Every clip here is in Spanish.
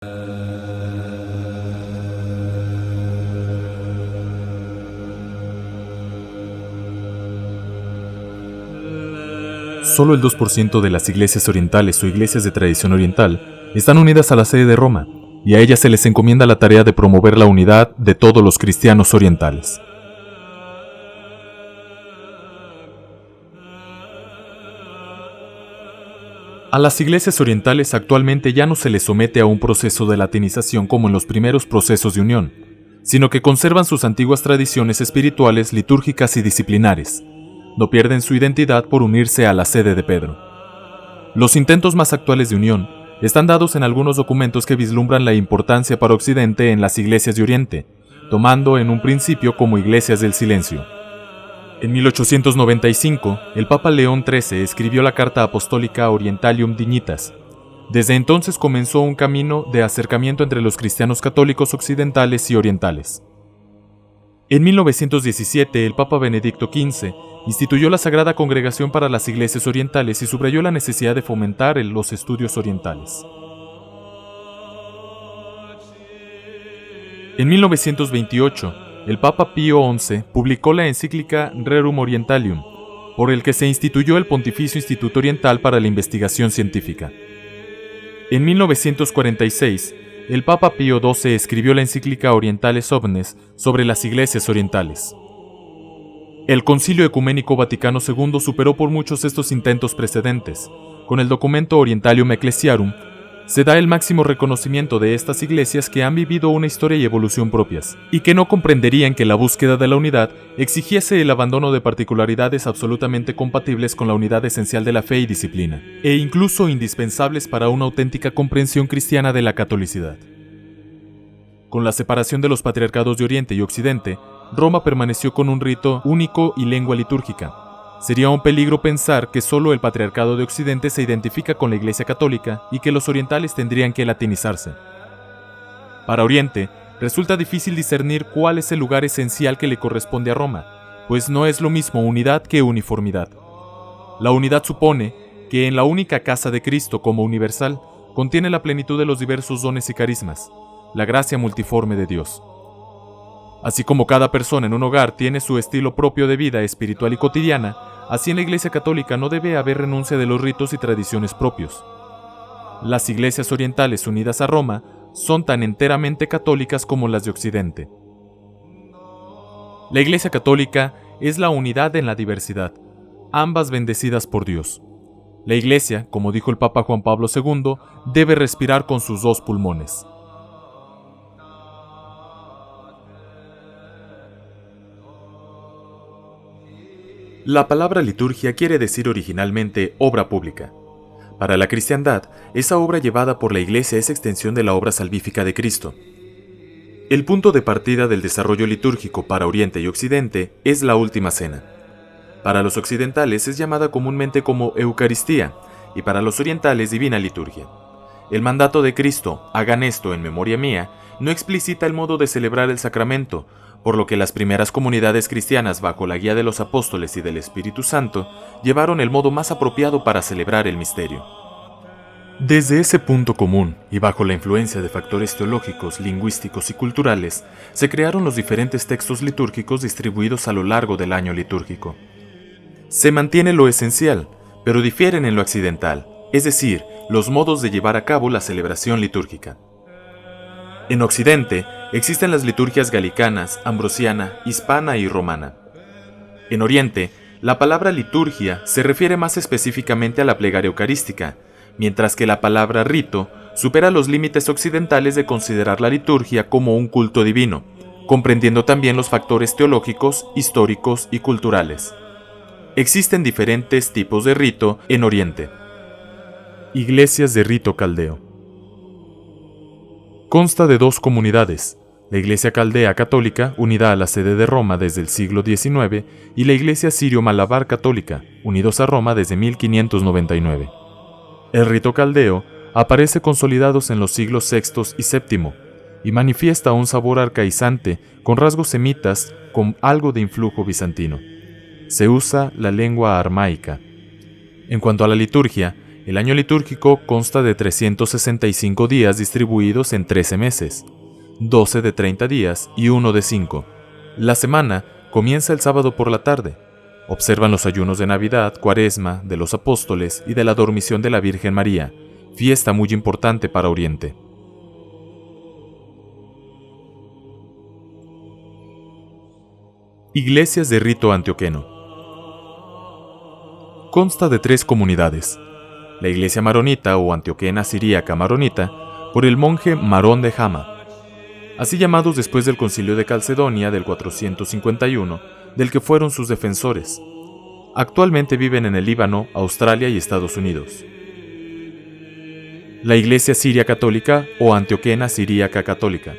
Solo el 2% de las iglesias orientales o iglesias de tradición oriental están unidas a la sede de Roma, y a ellas se les encomienda la tarea de promover la unidad de todos los cristianos orientales. A las iglesias orientales actualmente ya no se les somete a un proceso de latinización como en los primeros procesos de unión, sino que conservan sus antiguas tradiciones espirituales, litúrgicas y disciplinares. No pierden su identidad por unirse a la sede de Pedro. Los intentos más actuales de unión están dados en algunos documentos que vislumbran la importancia para Occidente en las iglesias de Oriente, tomando en un principio como iglesias del silencio. En 1895, el Papa León XIII escribió la Carta Apostólica Orientalium Dignitas. Desde entonces comenzó un camino de acercamiento entre los cristianos católicos occidentales y orientales. En 1917, el Papa Benedicto XV instituyó la Sagrada Congregación para las Iglesias Orientales y subrayó la necesidad de fomentar los estudios orientales. En 1928, el Papa Pío XI publicó la encíclica Rerum Orientalium, por el que se instituyó el Pontificio Instituto Oriental para la Investigación Científica. En 1946, el Papa Pío XII escribió la encíclica Orientales Omnes sobre las iglesias orientales. El Concilio Ecuménico Vaticano II superó por muchos estos intentos precedentes. Con el documento Orientalium Ecclesiarum, se da el máximo reconocimiento de estas iglesias que han vivido una historia y evolución propias, y que no comprenderían que la búsqueda de la unidad exigiese el abandono de particularidades absolutamente compatibles con la unidad esencial de la fe y disciplina, e incluso indispensables para una auténtica comprensión cristiana de la catolicidad. Con la separación de los patriarcados de Oriente y Occidente, Roma permaneció con un rito único y lengua litúrgica. Sería un peligro pensar que solo el patriarcado de Occidente se identifica con la Iglesia Católica y que los orientales tendrían que latinizarse. Para Oriente, resulta difícil discernir cuál es el lugar esencial que le corresponde a Roma, pues no es lo mismo unidad que uniformidad. La unidad supone que en la única casa de Cristo como universal contiene la plenitud de los diversos dones y carismas, la gracia multiforme de Dios. Así como cada persona en un hogar tiene su estilo propio de vida espiritual y cotidiana, así en la Iglesia Católica no debe haber renuncia de los ritos y tradiciones propios. Las iglesias orientales unidas a Roma son tan enteramente católicas como las de Occidente. La Iglesia Católica es la unidad en la diversidad, ambas bendecidas por Dios. La Iglesia, como dijo el Papa Juan Pablo II, debe respirar con sus dos pulmones. La palabra liturgia quiere decir originalmente obra pública. Para la cristiandad, esa obra llevada por la Iglesia es extensión de la obra salvífica de Cristo. El punto de partida del desarrollo litúrgico para Oriente y Occidente es la Última Cena. Para los occidentales es llamada comúnmente como Eucaristía y para los orientales Divina Liturgia. El mandato de Cristo, hagan esto en memoria mía, no explicita el modo de celebrar el sacramento, por lo que las primeras comunidades cristianas bajo la guía de los apóstoles y del Espíritu Santo llevaron el modo más apropiado para celebrar el misterio. Desde ese punto común, y bajo la influencia de factores teológicos, lingüísticos y culturales, se crearon los diferentes textos litúrgicos distribuidos a lo largo del año litúrgico. Se mantiene lo esencial, pero difieren en lo accidental, es decir, los modos de llevar a cabo la celebración litúrgica. En Occidente existen las liturgias galicanas, ambrosiana, hispana y romana. En Oriente, la palabra liturgia se refiere más específicamente a la plegaria eucarística, mientras que la palabra rito supera los límites occidentales de considerar la liturgia como un culto divino, comprendiendo también los factores teológicos, históricos y culturales. Existen diferentes tipos de rito en Oriente. Iglesias de rito caldeo. Consta de dos comunidades, la Iglesia Caldea Católica, unida a la sede de Roma desde el siglo XIX, y la Iglesia Sirio-Malabar Católica, unidos a Roma desde 1599. El rito caldeo aparece consolidados en los siglos VI y VII, y manifiesta un sabor arcaizante con rasgos semitas con algo de influjo bizantino. Se usa la lengua aramaica. En cuanto a la liturgia, El año litúrgico consta de 365 días distribuidos en 13 meses, 12 de 30 días y 1 de 5. La semana comienza el sábado por la tarde. Observan los ayunos de Navidad, Cuaresma, de los Apóstoles y de la Dormición de la Virgen María, fiesta muy importante para Oriente. Iglesias de rito antioqueno. Consta de 3 comunidades. La iglesia maronita o antioquena siríaca maronita, por el monje Marón de Jama, así llamados después del concilio de Calcedonia del 451, del que fueron sus defensores. Actualmente viven en el Líbano, Australia y Estados Unidos. La iglesia siria católica o antioquena siríaca católica,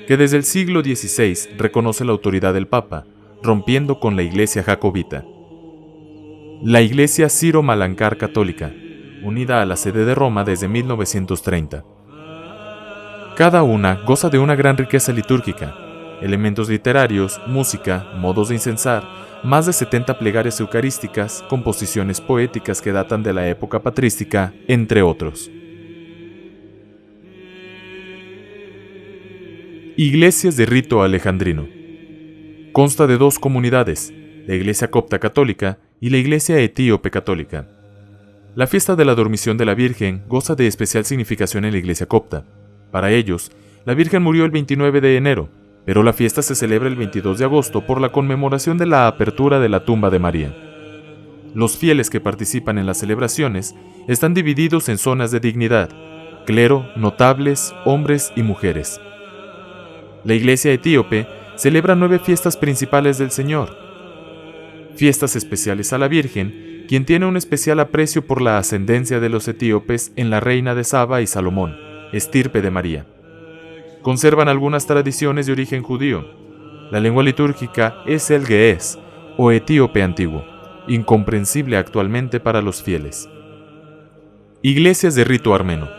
que desde el siglo XVI reconoce la autoridad del Papa, rompiendo con la iglesia jacobita. La iglesia siro-malankar católica, unida a la sede de Roma desde 1930. Cada una goza de una gran riqueza litúrgica, elementos literarios, música, modos de incensar, más de 70 plegarias eucarísticas, composiciones poéticas que datan de la época patrística, entre otros. Iglesias de rito alejandrino. Consta de 2 comunidades, la Iglesia copta católica y la Iglesia etíope católica. La fiesta de la Dormición de la Virgen goza de especial significación en la Iglesia copta. Para ellos, la Virgen murió el 29 de enero, pero la fiesta se celebra el 22 de agosto por la conmemoración de la apertura de la tumba de María. Los fieles que participan en las celebraciones están divididos en zonas de dignidad: clero, notables, hombres y mujeres. La Iglesia etíope celebra 9 fiestas principales del Señor. Fiestas especiales a la Virgen, quien tiene un especial aprecio por la ascendencia de los etíopes en la reina de Saba y Salomón, estirpe de María. Conservan algunas tradiciones de origen judío. La lengua litúrgica es el ge'ez, o etíope antiguo, incomprensible actualmente para los fieles. Iglesias de rito armeno.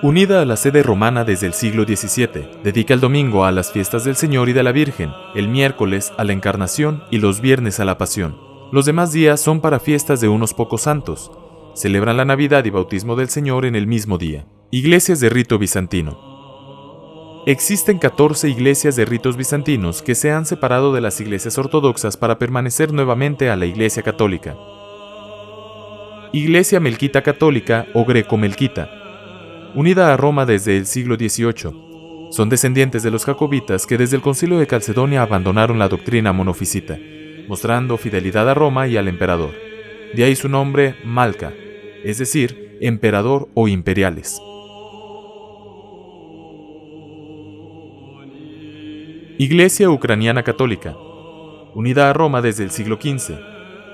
Unida a la sede romana desde el siglo XVII, dedica el domingo a las fiestas del Señor y de la Virgen, el miércoles a la Encarnación y los viernes a la Pasión. Los demás días son para fiestas de unos pocos santos. Celebran la Navidad y bautismo del Señor en el mismo día. Iglesias de rito bizantino. Existen 14 iglesias de ritos bizantinos que se han separado de las iglesias ortodoxas para permanecer nuevamente a la Iglesia católica. Iglesia melquita católica o greco-melquita, unida a Roma desde el siglo XVIII. Son descendientes de los jacobitas que desde el concilio de Calcedonia abandonaron la doctrina monofisita, mostrando fidelidad a Roma y al emperador. De ahí su nombre Malca, es decir, emperador o imperiales. Iglesia ucraniana católica, unida a Roma desde el siglo XV.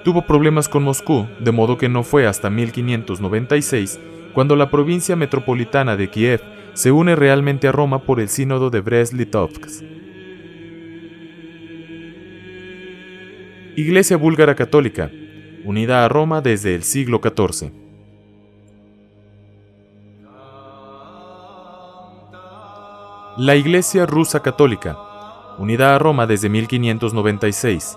Tuvo problemas con Moscú, de modo que no fue hasta 1596 cuando la provincia metropolitana de Kiev se une realmente a Roma por el sínodo de Brest-Litovsk. Iglesia búlgara católica, unida a Roma desde el siglo XIV. La Iglesia rusa católica, unida a Roma desde 1596,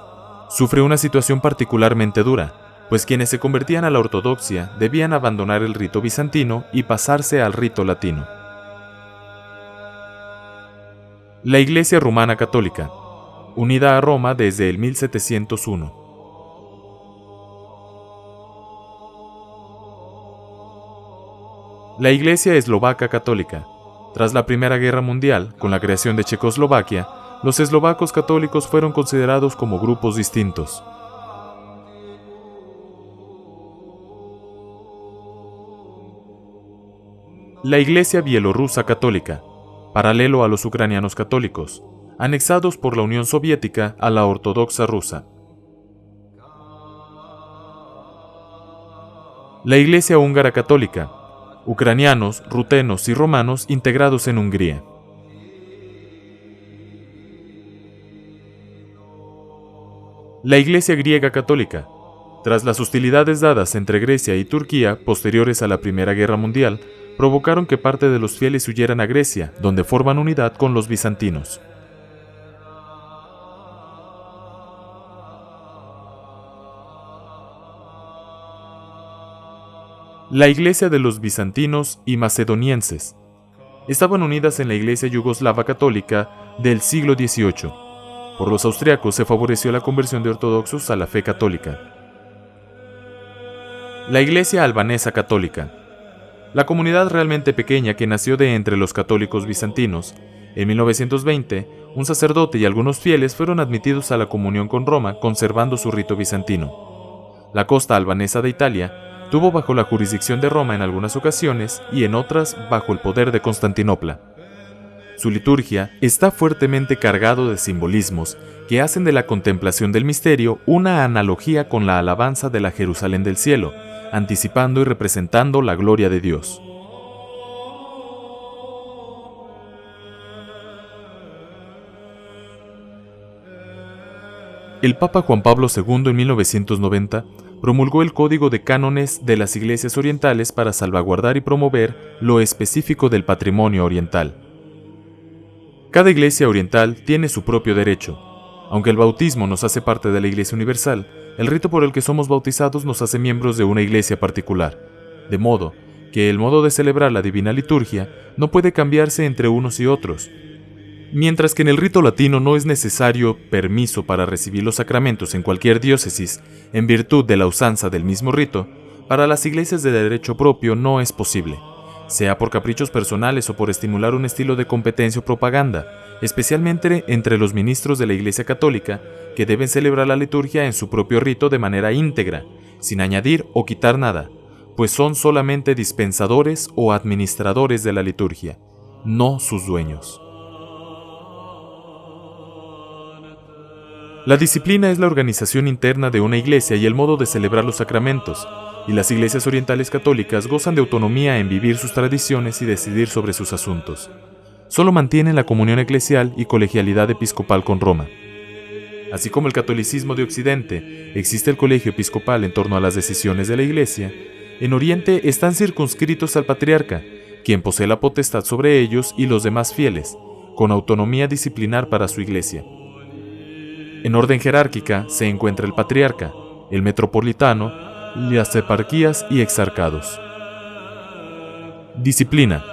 sufre una situación particularmente dura, pues quienes se convertían a la ortodoxia debían abandonar el rito bizantino y pasarse al rito latino. La Iglesia rumana católica, unida a Roma desde el 1701. La Iglesia eslovaca católica. Tras la Primera Guerra Mundial, con la creación de Checoslovaquia, los eslovacos católicos fueron considerados como grupos distintos. La Iglesia bielorrusa católica, paralelo a los ucranianos católicos, anexados por la Unión Soviética a la ortodoxa rusa. La Iglesia húngara católica, ucranianos, rutenos y romanos integrados en Hungría. La Iglesia griega católica. Tras las hostilidades dadas entre Grecia y Turquía posteriores a la Primera Guerra Mundial, provocaron que parte de los fieles huyeran a Grecia, donde forman unidad con los bizantinos. La iglesia de los bizantinos y macedonienses estaban unidas en la iglesia yugoslava católica del siglo XVIII. Por los austriacos se favoreció la conversión de ortodoxos a la fe católica. La iglesia albanesa católica. La comunidad realmente pequeña que nació de entre los católicos bizantinos. En 1920, un sacerdote y algunos fieles fueron admitidos a la comunión con Roma, conservando su rito bizantino. La costa albanesa de Italia tuvo bajo la jurisdicción de Roma en algunas ocasiones y en otras bajo el poder de Constantinopla. Su liturgia está fuertemente cargado de simbolismos que hacen de la contemplación del misterio una analogía con la alabanza de la Jerusalén del cielo, anticipando y representando la gloria de Dios. El Papa Juan Pablo II en 1990 promulgó el Código de Cánones de las Iglesias Orientales para salvaguardar y promover lo específico del patrimonio oriental. Cada iglesia oriental tiene su propio derecho. Aunque el bautismo nos hace parte de la Iglesia Universal, el rito por el que somos bautizados nos hace miembros de una iglesia particular, de modo que el modo de celebrar la divina liturgia no puede cambiarse entre unos y otros. Mientras que en el rito latino no es necesario permiso para recibir los sacramentos en cualquier diócesis, en virtud de la usanza del mismo rito, para las iglesias de derecho propio no es posible, sea por caprichos personales o por estimular un estilo de competencia o propaganda, especialmente entre los ministros de la Iglesia Católica, que deben celebrar la liturgia en su propio rito de manera íntegra, sin añadir o quitar nada, pues son solamente dispensadores o administradores de la liturgia, no sus dueños. La disciplina es la organización interna de una iglesia y el modo de celebrar los sacramentos, y las iglesias orientales católicas gozan de autonomía en vivir sus tradiciones y decidir sobre sus asuntos. Solo mantienen la comunión eclesial y colegialidad episcopal con Roma. Así como el catolicismo de Occidente existe el colegio episcopal en torno a las decisiones de la iglesia, en Oriente están circunscritos al patriarca, quien posee la potestad sobre ellos y los demás fieles, con autonomía disciplinar para su iglesia. En orden jerárquica se encuentra el patriarca, el metropolitano, las eparquías y exarcados. Disciplina.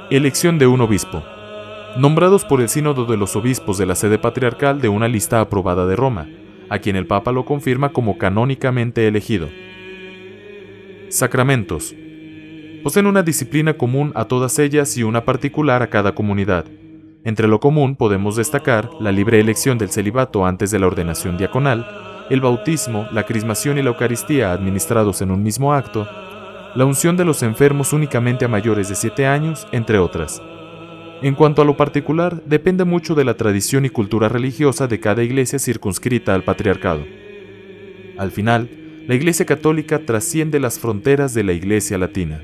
Elección de un obispo. Nombrados por el sínodo de los obispos de la sede patriarcal de una lista aprobada de Roma, a quien el Papa lo confirma como canónicamente elegido. Sacramentos. Poseen una disciplina común a todas ellas y una particular a cada comunidad. Entre lo común podemos destacar la libre elección del celibato antes de la ordenación diaconal, el bautismo, la crismación y la Eucaristía administrados en un mismo acto, la unción de los enfermos únicamente a mayores de 7 años, entre otras. En cuanto a lo particular, depende mucho de la tradición y cultura religiosa de cada iglesia circunscrita al patriarcado. Al final, la Iglesia Católica trasciende las fronteras de la Iglesia Latina.